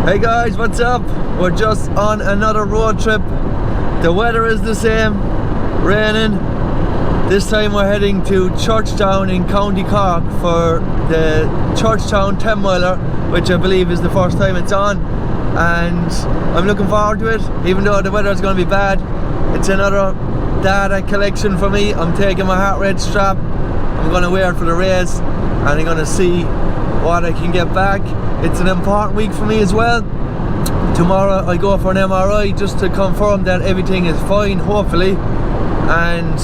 Hey guys, what's up? We're just on another road trip. The weather is the same, raining. This time we're heading to Churchtown in County Cork for the Churchtown 10 miler, which I believe is the first time it's on, and I'm looking forward to it. Even though the weather is going to be bad, it's another data collection for me. I'm taking my heart rate strap, I'm going to wear it for the race, and I'm going to see what I can get back. It's an important week for me as well. Tomorrow I go for an MRI just to confirm that everything is fine, hopefully, and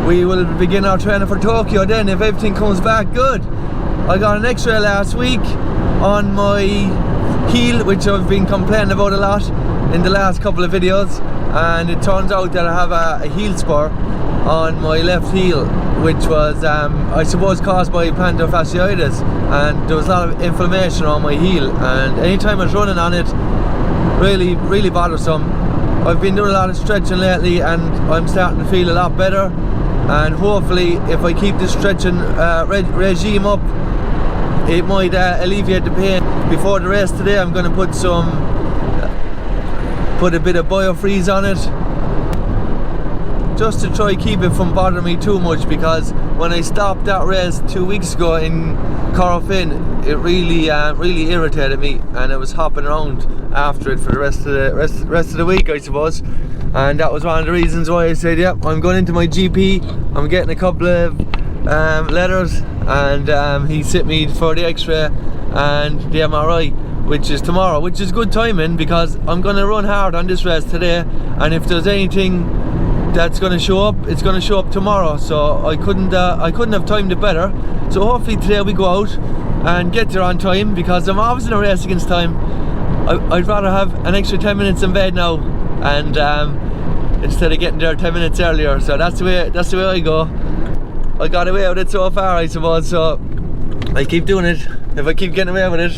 we will begin our training for Tokyo then if everything comes back good. I got an X-ray last week on my heel, which I've been complaining about a lot in the last couple of videos, and it turns out that I have a heel spur on my left heel, which was I suppose caused by plantar fasciitis, and there was a lot of inflammation on my heel, and anytime I was running on it, really bothersome. I've been doing a lot of stretching lately and I'm starting to feel a lot better, and hopefully if I keep this stretching regime up, it might alleviate the pain. Before the race today I'm going to put a bit of biofreeze on it, just to try keep it from bothering me too much, because when I stopped that race 2 weeks ago in Cork, it really irritated me, and I was hopping around after it for the rest of the week, I suppose. And that was one of the reasons why I said, yep, I'm going into my GP, I'm getting a couple of letters, and he sent me for the X-ray and the MRI, which is tomorrow, which is good timing because I'm going to run hard on this race today, and if there's anything that's going to show up, it's going to show up tomorrow. So I couldn't have timed it better. So hopefully today we go out and get there on time, because I'm always in a race against time. I'd rather have an extra 10 minutes in bed now, and instead of getting there 10 minutes earlier. So that's the way I go. I got away with it so far, I suppose, so I keep doing it if I keep getting away with it.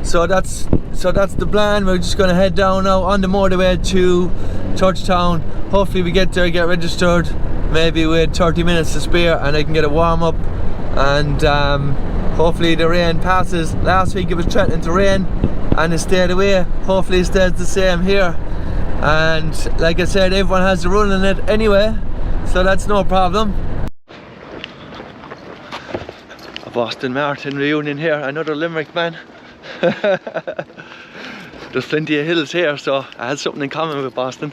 So that's the plan. We're just going to head down now on the motorway to Churchtown. Hopefully we get there, get registered, maybe with 30 minutes to spare, and I can get a warm up, and hopefully the rain passes. Last week it was threatening to rain and it stayed away. Hopefully it stays the same here, and like I said, everyone has to run in it anyway, so that's no problem. A Boston Marathon reunion here, another Limerick man. There's plenty of hills here, so I had something in common with Boston.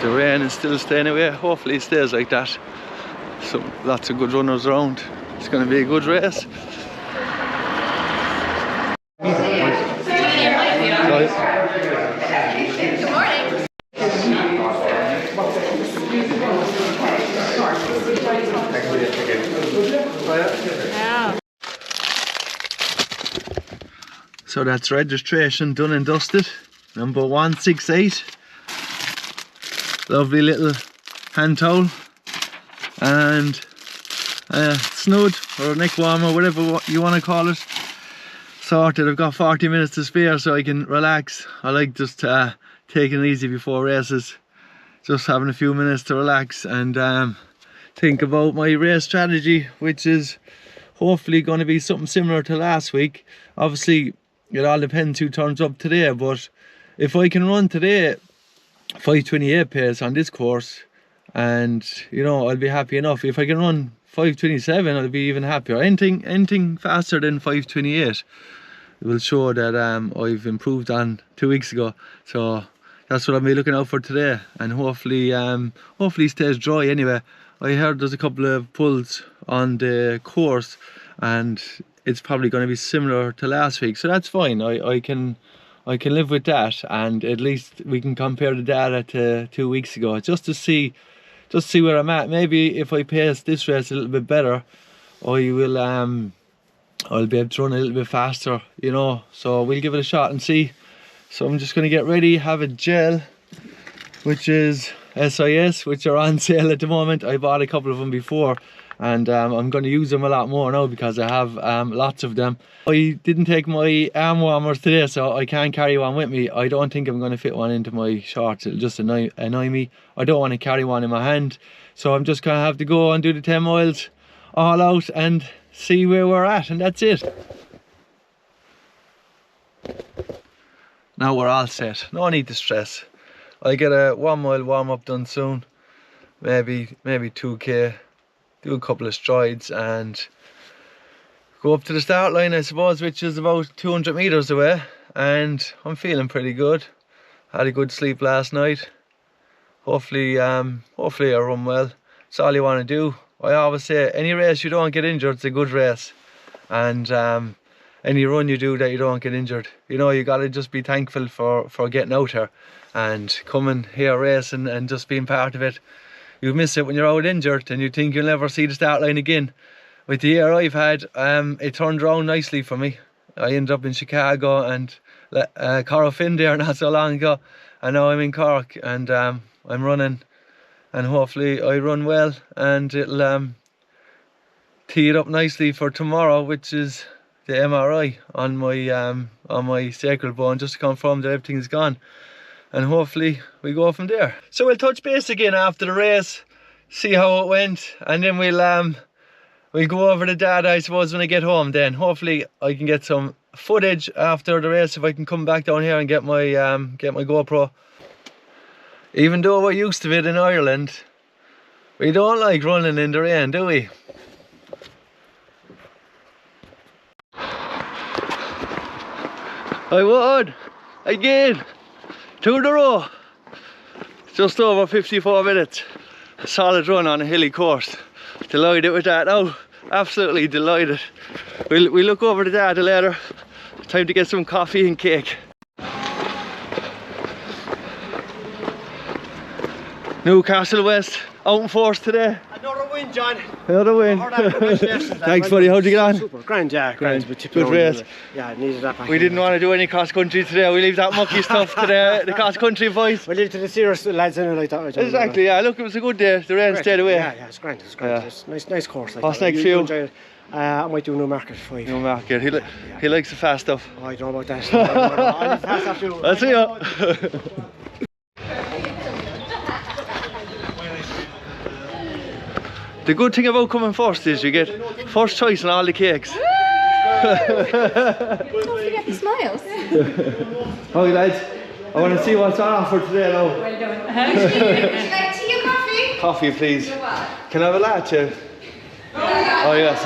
The rain is still staying away. Hopefully it stays like that. So lots of good runners around. It's going to be a good race. Good morning. Yeah. So that's registration done and dusted. Number 168. Lovely little hand towel and snood or neck warmer, whatever you want to call it. Sorted. I've got 40 minutes to spare so I can relax. I like just taking it easy before races, just having a few minutes to relax and think about my race strategy, which is hopefully going to be something similar to last week. Obviously it all depends who turns up today, but if I can run today 5:28 pace on this course, and you know, I'll be happy enough. If I can run 5:27, I'll be even happier. Anything faster than 5:28 will show that I've improved on 2 weeks ago. So that's what I'll be looking out for today, and hopefully stays dry. Anyway, I heard there's a couple of pulls on the course, and it's probably going to be similar to last week, so that's fine. I can live with that, and at least we can compare the data to 2 weeks ago, just to see where I'm at. Maybe if I pace this race a little bit better, I'll be able to run a little bit faster, you know. So we'll give it a shot and see. So I'm just going to get ready, have a gel, which is SIS, which are on sale at the moment. I bought a couple of them before, and I'm going to use them a lot more now because I have lots of them. I didn't take my arm warmers today, so I can't carry one with me. I don't think I'm going to fit one into my shorts. It'll just annoy me. I don't want to carry one in my hand, so I'm just going to have to go and do the 10 miles all out and see where we're at, and that's it. now we're all set. No need to stress. I'll get a 1 mile warm up done soon. Maybe 2k. Do a couple of strides and go up to the start line, I suppose, which is about 200 meters away. And I'm feeling pretty good. Had a good sleep last night. Hopefully I run well. That's all you want to do. I always say, any race you don't get injured, it's a good race. And any run you do that you don't get injured, you know, you gotta just be thankful for getting out here and coming here racing and just being part of it. You miss it when you're out injured and you think you'll never see the start line again. With the year I've had, it turned around nicely for me. I ended up in Chicago and Cork there not so long ago, and now I'm in Cork, and I'm running, and hopefully I run well, and it'll tee it up nicely for tomorrow, which is the MRI on my sacral bone, just to confirm that everything's gone, and hopefully we go from there. So we'll touch base again after the race, see how it went, and then we'll go over the data, I suppose, when I get home. Then hopefully I can get some footage after the race if I can come back down here and get my GoPro. Even though we're used to it in Ireland, we don't like running in the rain, do we? I would again, 2 in a row. Just over 54 minutes. A solid run on a hilly course. Delighted with that now, absolutely delighted. We'll look over the data later. Time to get some coffee and cake. Newcastle West, out in force today. Another win, John. Another win. Thanks buddy, how'd you get on? Super, grand, yeah, grand. Good race. Yeah, needed that back. We didn't want to do any cross country today, we leave that mucky stuff to the cross country boys. We leave to the serious lads in it like that. Exactly, yeah, look, it was a good day, the rain stayed away. Yeah, it's grand, it's grand. Yeah. It's nice course. Like what's next for you? I might do Newmarket 5. Newmarket, he likes the fast stuff. Oh, I don't know about that. I'll be fast after you. I'll see you. The good thing about coming first is you get first choice on all the cakes. Don't forget the smiles. Okay lads, I want to see what's on offer today now. Well done. Would you like tea or coffee? Coffee please. Can I have a latte? Oh yes.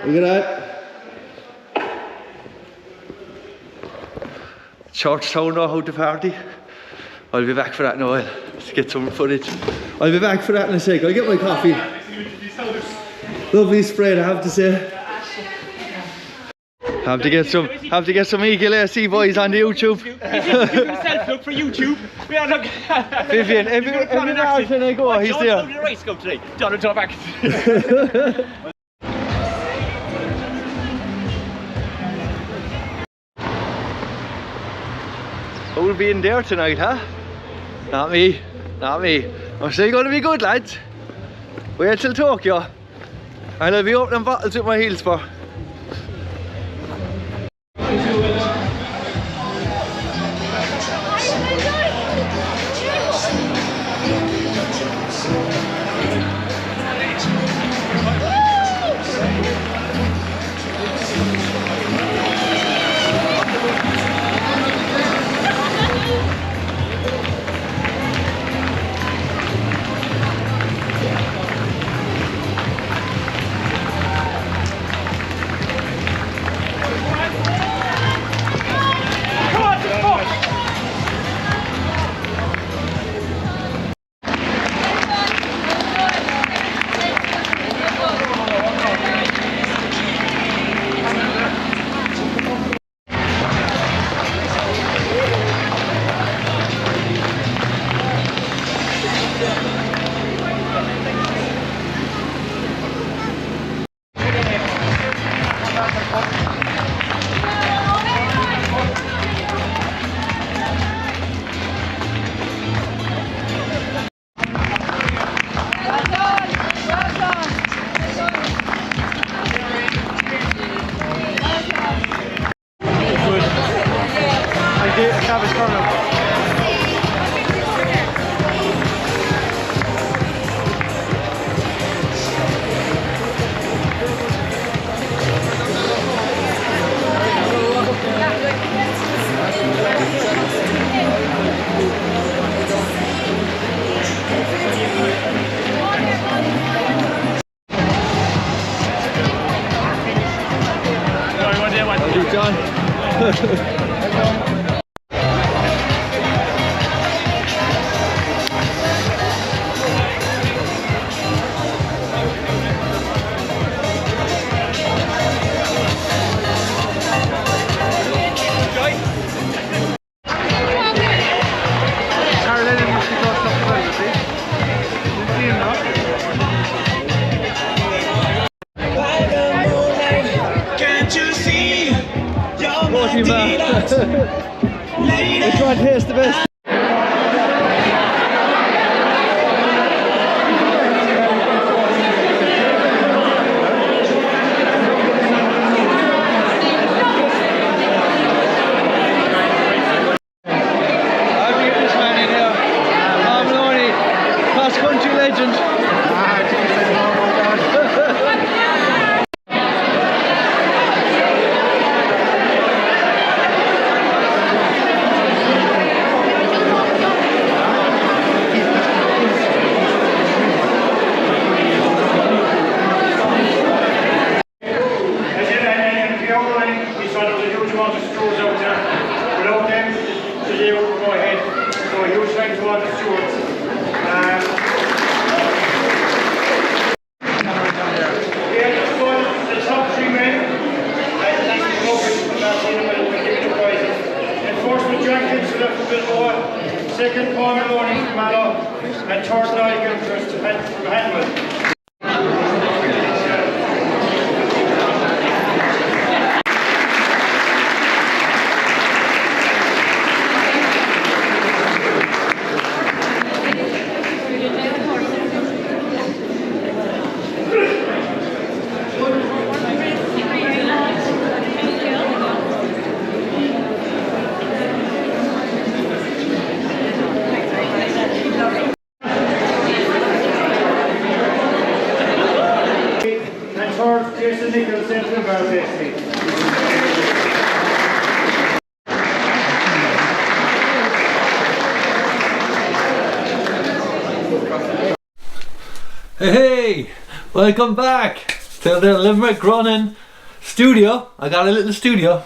Look at that. Churchtown know how to party. I'll be back for that now. Let's get some footage. I'll be back for that in a sec. I'll get my coffee. Lovely spread, I have to say. Have to get some Eagle AC boys on the YouTube. Give yourself look for YouTube. We are look. Vivian, every now and then I go, he's there. How did the race go today? Donald, turn back. Who'll be in there tonight, huh? Not me, not me. I'm still going to be good, lads. Wait till Tokyo, and I'll be opening bottles with my heels for. Hey, John. Which one tastes the best? Cross-country legend. Second corner morning from Mallow and third night from Handwell. Hey, welcome back to the Limerickrunning studio. I got a little studio.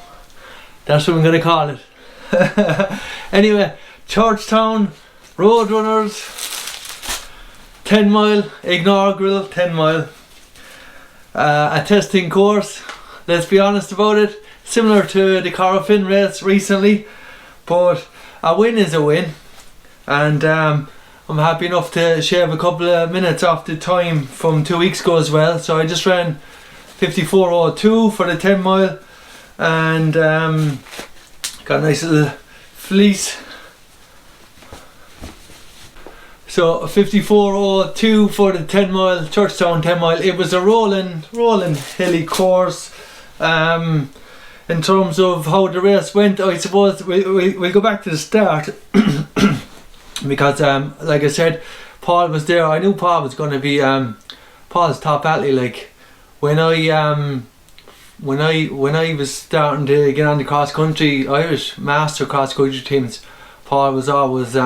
That's what I'm going to call it. Anyway, Churchtown Roadrunners 10 mile, inaugural 10 mile. A testing course, let's be honest about it, similar to the Cork race recently, but a win is a win, and I'm happy enough to shave a couple of minutes off the time from 2 weeks ago as well. So I just ran 54:02 for the 10 mile, and got a nice little fleece. So 54:02 for the 10 mile, Churchtown 10 mile. It was a rolling hilly course. In terms of how the race went, I suppose we'll go back to the start. Because like I said, Paul was there. I knew Paul was going to be Paul's top athlete. Like when I was starting to get on the cross country, Irish master cross country teams, Paul was always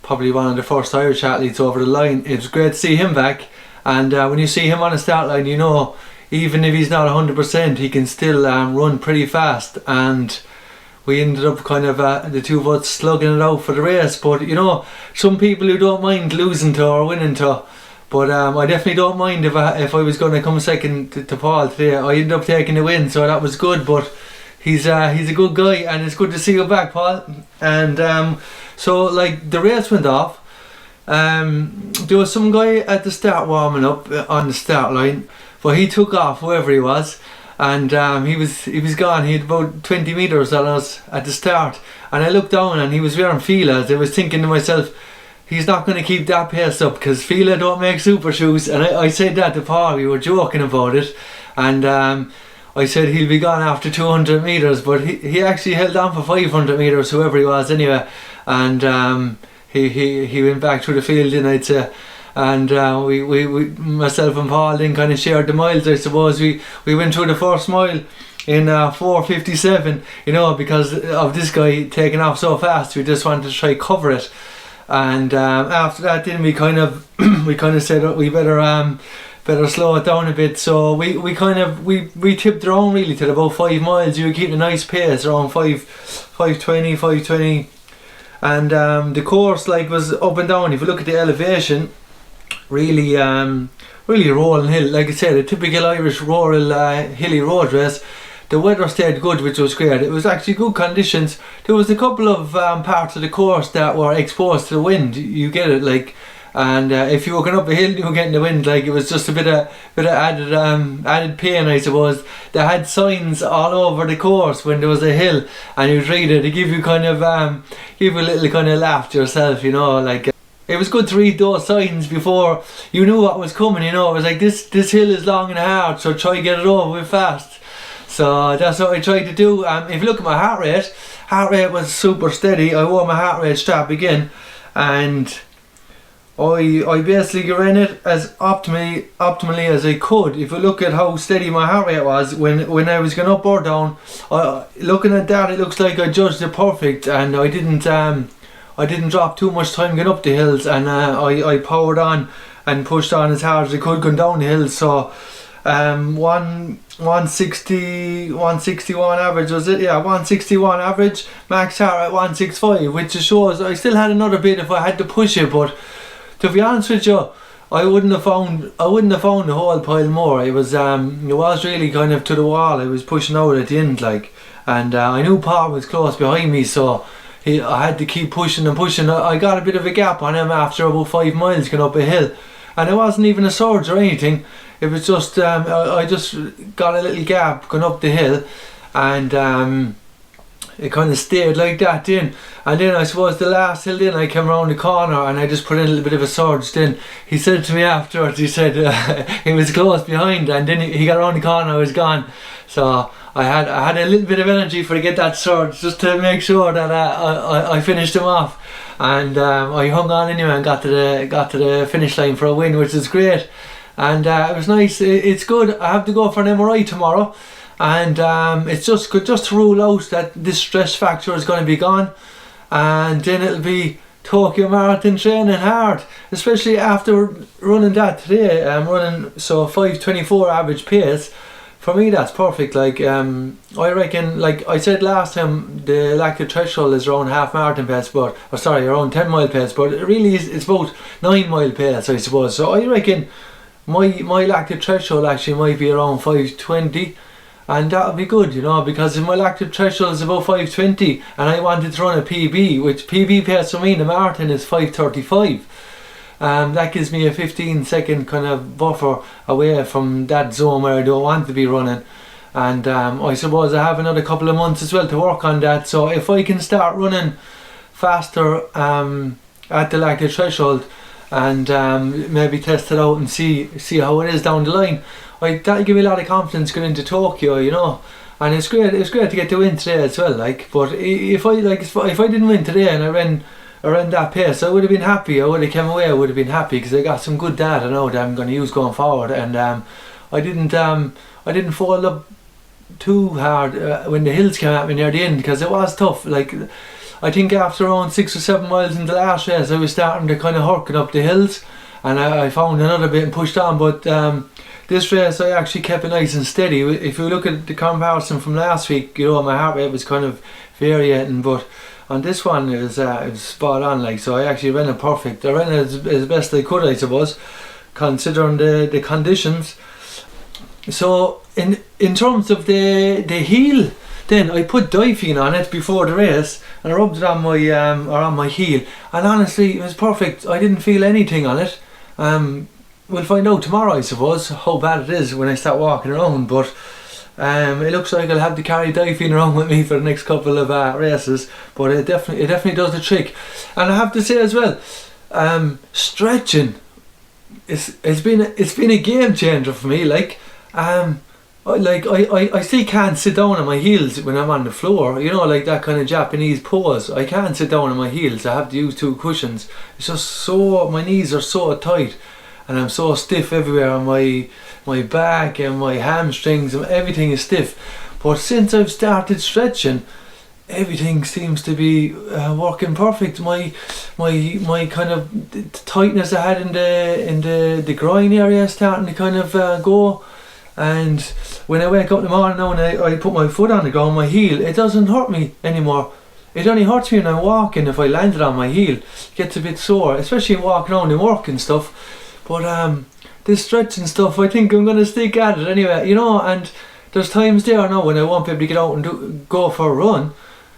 probably one of the first Irish athletes over the line. It was great to see him back, and when you see him on the start line, you know, even if he's not 100%, he can still run pretty fast. And we ended up kind of the two of us slugging it out for the race. But you know, some people who don't mind losing to or winning to, but I definitely don't mind if I was going to come second to Paul today. I ended up taking the win, so that was good. But he's a good guy, and it's good to see you back, Paul. And so like the race went off. There was some guy at the start warming up on the start line, but he took off, whoever he was. And he was gone. He had about 20 metres on us at the start, and I looked down and he was wearing Fila's. I was thinking to myself, he's not going to keep that pace up because Fila don't make super shoes. And I said that to Paul. We were joking about it, and I said he'll be gone after 200 metres, but he actually held on for 500 metres, whoever he was anyway. And he went back through the field, and I'd say. And we myself and Paul then kind of shared the miles. I suppose we went through the first mile in 4:57, you know, because of this guy taking off so fast. We just wanted to try cover it. And after that, then we kind of said we better better slow it down a bit. So we tipped around really till about 5 miles. You were keeping a nice pace around 520, and the course like was up and down. If you look at the elevation, really rolling hill. Like I said, a typical Irish rural hilly road race. The weather stayed good, which was great. It was actually good conditions. There was a couple of parts of the course that were exposed to the wind. You get it, like, and if you were going up a hill, you were getting the wind. Like, it was just a bit of added pain, I suppose. They had signs all over the course when there was a hill, and you'd read it. It give you kind of give you a little kind of laugh to yourself, you know, like. It was good to read those signs before you knew what was coming, you know. It was like, this hill is long and hard, so try to get it over with fast. So that's what I tried to do. If you look at my heart rate was super steady. I wore my heart rate strap again, and I basically ran it as optimally as I could. If you look at how steady my heart rate was when I was going up or down, looking at that, it looks like I judged it perfect, and I didn't drop too much time getting up the hills, and I powered on and pushed on as hard as I could going down the hills. So 161 average was it? Yeah, 161 average, max heart at 165, which just shows I still had another bit if I had to push it. But to be honest with you, I wouldn't have found a whole pile more. It was really kind of to the wall. I was pushing out at the end, like, and I knew Paul was close behind me, so I had to keep pushing and pushing. I got a bit of a gap on him after about 5 miles going up a hill, and it wasn't even a surge or anything. It was just I just got a little gap going up the hill, and it kind of stayed like that then. And then I suppose the last hill then I came around the corner and I just put in a little bit of a surge. Then he said to me afterwards, he said he was close behind, and then he got around the corner, I was gone. So I had a little bit of energy for to get that surge, just to make sure that I finished him off. And I hung on anyway and got to the finish line for a win, which is great. And it was nice. It's good. I have to go for an MRI tomorrow, and it's just good just to rule out that this stress factor is going to be gone, and then it'll be Tokyo Marathon training hard, especially after running that today. I'm running 5:24 average pace. For me, that's perfect. Like I reckon, like I said last time, the lactate threshold is around half marathon pace, around 10 mile pace, but it really is, it's about 9 mile pace, I suppose. So I reckon my lactate threshold actually might be around 5:20, and that would be good, you know, because if my lactate threshold is about 5:20 and I wanted to run a PB, which PB pace for me in the marathon is 5:35. That gives me a 15-second kind of buffer away from that zone where I don't want to be running, and I suppose I have another couple of months as well to work on that. So if I can start running faster at the lactate threshold, and maybe test it out and see how it is down the line, that'll give me a lot of confidence going into Tokyo, you know. And it's great to get the win today as well, like. But if I didn't win today and I ran that pace, I would have been happy. I would have come away, I would have been happy, because I got some good data now that I'm going to use going forward. And I didn't fall up too hard when the hills came at me near the end, because it was tough. Like, I think after around 6 or 7 miles in the last race, I was starting to kind of hurking up the hills, and I found another bit and pushed on. But this race I actually kept it nice and steady. If you look at the comparison from last week, you know, my heart rate was kind of varying, but on this one it was spot on, like. So I actually ran it perfect. I ran it as best I could, I suppose, considering the conditions. So in terms of the heel, then I put Dyphene on it before the race, and I rubbed it on my heel, and honestly it was perfect. I didn't feel anything on it. We'll find out tomorrow, I suppose, how bad it is when I start walking around, but it looks like I'll have to carry Dyphene around with me for the next couple of races. But it definitely does the trick. And I have to say as well, stretching, it's been a game changer for me. Like, I still can't sit down on my heels when I'm on the floor, you know, like that kind of Japanese pose. I can't sit down on my heels. I have to use 2 cushions. It's just my knees are so tight, and I'm so stiff everywhere on my back and my hamstrings, and everything is stiff. But since I've started stretching, everything seems to be working perfect. My kind of tightness I had in the groin area is starting to kind of go. And when I wake up in the morning now and I put my foot on the ground, my heel, it doesn't hurt me anymore. It only hurts me when I'm walking. If I landed on my heel, it gets a bit sore, especially walking around and work and stuff. But this stretching stuff, I think I'm going to stick at it anyway, you know. And there's times there now when I won't be able to get out and go for a run.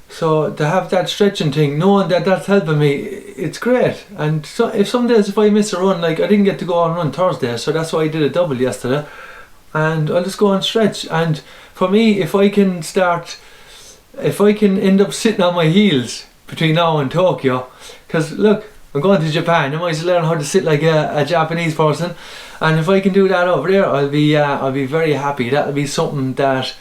So to have that stretching thing, knowing that that's helping me, it's great. And so if some days if I miss a run, like I didn't get to go on run Thursday, so that's why I did a double yesterday. And I'll just go and stretch. And for me, if I can end up sitting on my heels between now and Tokyo, because look, I'm going to Japan, I might as well learn how to sit like a Japanese person. And if I can do that over there, I'll be very happy. That'll be something that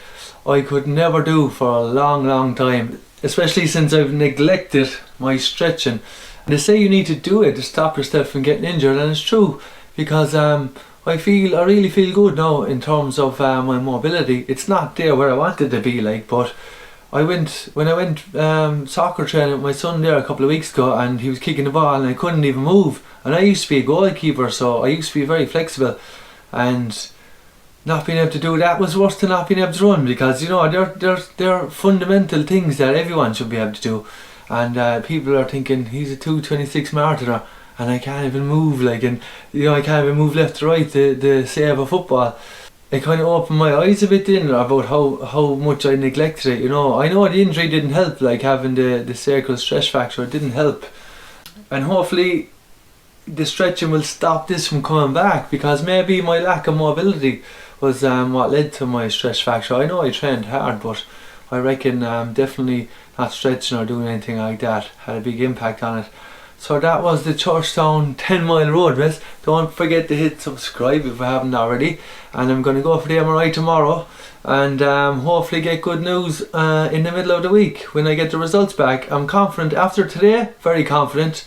I could never do for a long time, especially since I've neglected my stretching. And they say you need to do it to stop yourself from getting injured, and it's true, because I really feel good now in terms of my mobility. It's not there where I want it to be, like, but when I went soccer training with my son there a couple of weeks ago, and he was kicking the ball and I couldn't even move. And I used to be a goalkeeper, so I used to be very flexible, and not being able to do that was worse than not being able to run, because you know they're fundamental things that everyone should be able to do. And people are thinking he's a 2:26 marathoner and I can't even move, like, and you know I can't even move left to right the save a football. It kind of opened my eyes a bit then about how much I neglected it. You know, I know the injury didn't help, like having the cervical stress fracture, it didn't help. And hopefully the stretching will stop this from coming back, because maybe my lack of mobility was what led to my stress fracture. I know I trained hard, but I reckon definitely not stretching or doing anything like that had a big impact on it. So that was the Churchtown 10-mile road race. Don't forget to hit subscribe if you haven't already. And I'm going to go for the MRI tomorrow, and hopefully get good news in the middle of the week when I get the results back. I'm confident after today, very confident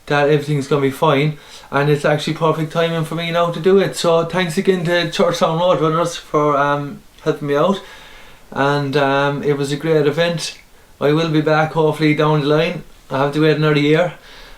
that everything's going to be fine, and it's actually perfect timing for me now to do it. So thanks again to Churchtown Roadrunners for helping me out, and it was a great event. I will be back hopefully down the line. I have to wait another year.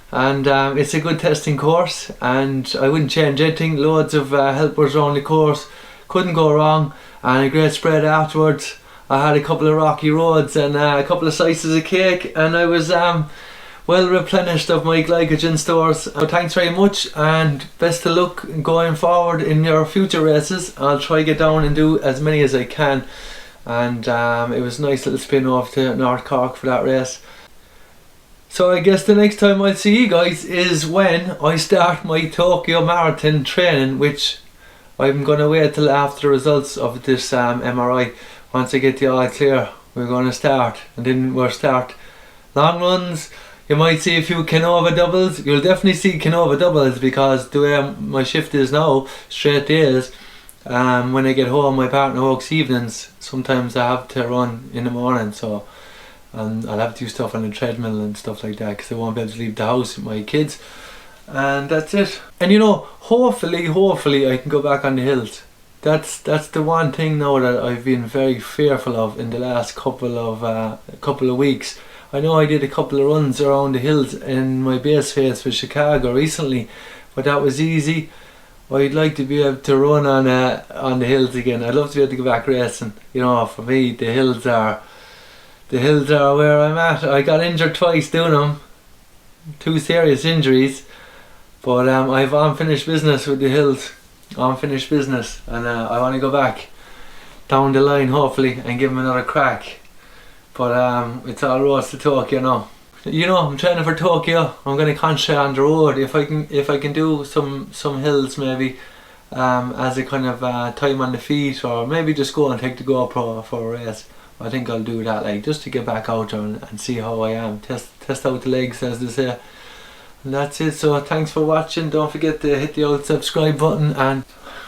And it's a good testing course, and I wouldn't change anything. Loads of helpers around the course, couldn't go wrong, and a great spread afterwards. I had a couple of rocky roads and a couple of slices of cake, and I was well replenished of my glycogen stores. So thanks very much, and best of luck going forward in your future races. I'll try get down and do as many as I can. And it was a nice little spin off to North Cork for that race. So I guess the next time I'll see you guys is when I start my Tokyo Marathon training, which I'm going to wait till after the results of this MRI. Once I get the all clear, we're going to start, and then we'll start long runs. You might see a few Canova doubles. You'll definitely see Canova doubles, because the way my shift is now, straight days, when I get home my partner works evenings. Sometimes I have to run in the morning, so I'll have to do stuff on the treadmill and stuff like that, because I won't be able to leave the house with my kids. And that's it. And you know, hopefully I can go back on the hills. That's the one thing now that I've been very fearful of in the last couple of weeks. I know I did a couple of runs around the hills in my base phase for Chicago recently, but that was easy. I'd like to be able to run on the hills again. I'd love to be able to go back racing. You know, for me the hills are where I'm at. I got injured twice doing them, 2 serious injuries, but I've unfinished business with the hills, unfinished business, and I want to go back down the line hopefully and give them another crack. But it's all roads to Tokyo now. You know, I'm training for Tokyo. I'm going to concentrate on the road. If I can do some hills maybe as a kind of time on the feet, or maybe just go and take the GoPro for a race. I think I'll do that, like, just to get back out there and see how I am. Test out the legs, as they say. And that's it. So thanks for watching. Don't forget to hit the old subscribe button and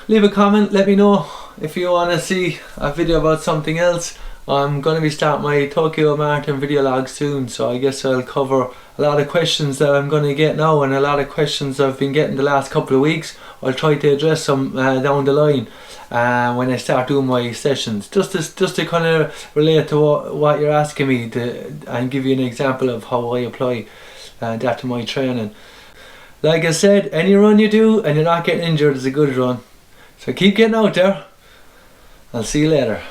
leave a comment. Let me know if you want to see a video about something else. I'm going to be starting my Tokyo Marathon video log soon, so I guess I'll cover a lot of questions that I'm going to get now, and a lot of questions I've been getting the last couple of weeks. I'll try to address some down the line when I start doing my sessions, just to kind of relate to what you're asking me and give you an example of how I apply that to my training. Like I said, any run you do and you're not getting injured is a good run. So keep getting out there. I'll see you later.